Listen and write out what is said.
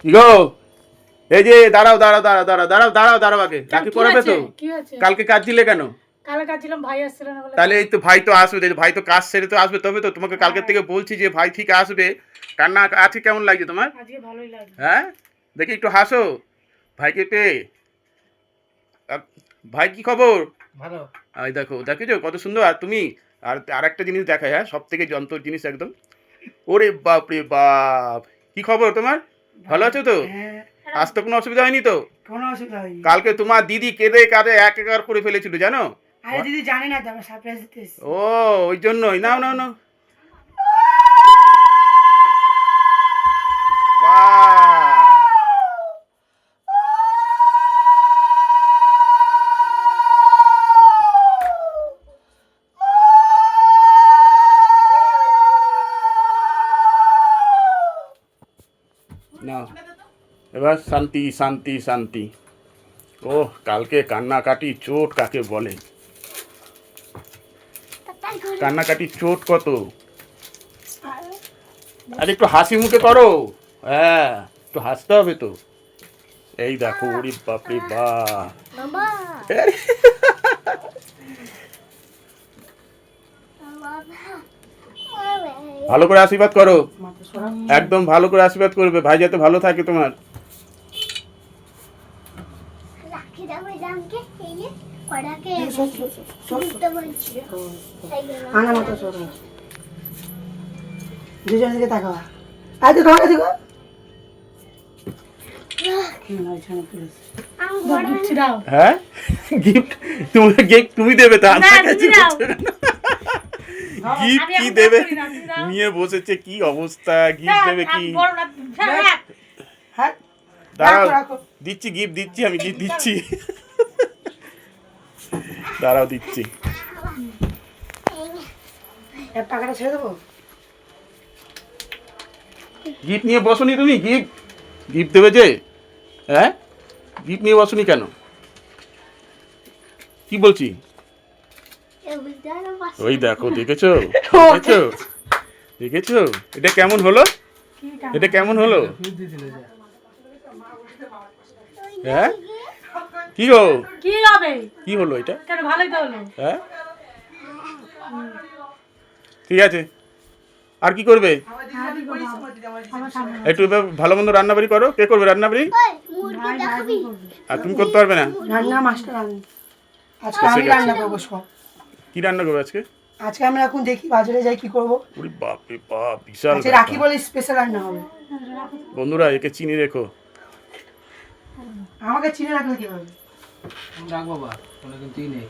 কি গো, এই যে দাঁড়াও দাঁড়াও দাঁড়াও দাঁড়াও দাঁড়াও দাঁড়াও দাঁড়াও আগে রাখি পড়াবে তো? কালকে কাজ ছিলে কেন? কালকে কাজ ছিলাম, ভাই আসছিল না বলে। তাহলে এই তো ভাই তো আসবে, ভাই তো কাজ সেরে তো আসবে, তবে তো তোমাকে কালকের থেকে বলছি যে ভাই ঠিক আসবে। কান্না আজকে কেমন লাগছে তোমার? আজকে ভালোই লাগে। হ্যাঁ, দেখি একটু হাসো ভাইকে পেয়ে। ভাই কি খবর? ভালো। এই দেখো, দেখেছো কত সুন্দর। আর তুমি আর একটা জিনিস দেখায়, হ্যাঁ, সব থেকে যন্ত্র জিনিস একদম। ওরে বাপ রে বাপ, কি খবর তোমার? ভালো আছো তো? হ্যাঁ, আজ তো কোনো অসুবিধা হয়নি তো? কোনো অসুবিধা হয়নি। কালকে তোমার দিদি কেঁদে কাঁদে একাকার করে ফেলেছিল জানো? আরে দিদি জানি না তো, আমরা সারপ্রাইজ দিতে এসেছি। ও, ওই জন্যই। নাও নাও নাও। বাহ! নাও, এবার শান্তি শান্তি শান্তি। ও, কালকে কান্নাকাটি চোট কাকে বলে? কান্নাকাটি চোট কত। আরে একটু হাসি মুখে করো। হ্যাঁ, একটু হাসতে হবে তো। এই দেখো, ওরে বাপরে বাপ। ভালো করে আশীর্বাদ করো, একদম ভালো করে আশীর্বাদ করবে, ভাই যাতে ভালো থাকে তোমার। দুজনের দিকে তাকাবা। আয় তো তোমার কাছে গো। হ্যাঁ, গিফট তোমার, গিফট তুমি দেবে তো? আমার কাছে গিফট কি দেবে? নিয়ে বসেছে, কি অবস্থা, গিফট দেবে কি? হ্যাঁ, দাঁড়াও, রাখো। দিচ্ছি গিফট, দিচ্ছি আমি গিফট দিচ্ছি। দাঁড়াও দিচ্ছি। এর টাকাটা ছেড়ে দেবো। গিফট নিয়ে বসনি তুমি? গিফট গিফট দেবে যে? হ্যাঁ, গিফট নিয়ে বসনি কেন? কি বলছি? ওই দেখো, দেখেছো দেখেছো দেখেছো? এটা কেমন হলো? এটা কেমন হলো? হ্যাঁ, কি গো, কি হবে? কি হলো এটা? কেন, ভালোই তো হলো। হ্যাঁ, ঠিক আছে। আর কি করবে? একটু এবার ভালো মন্দ রান্নাবাড়ি করো। কে করবে রান্নাবাড়ি? আর তুমি করতে পারবে না? রান্না মাস্টার আমি। আজকে আমি রান্না করবো সব। কি রান্না করবে আজকে? আজকে আমি এখন দেখি বাজারে যাই কি করবো। ওরে বাপ রে বাপ, বিশাল আজকে রাখি বলে স্পেশাল রান্না হবে। বন্ধুরা, একে চিনি রেখো। আমাকে চিনে রাখলে কি হবে? রাখ বাবা, কোনো কিন্তু নেই।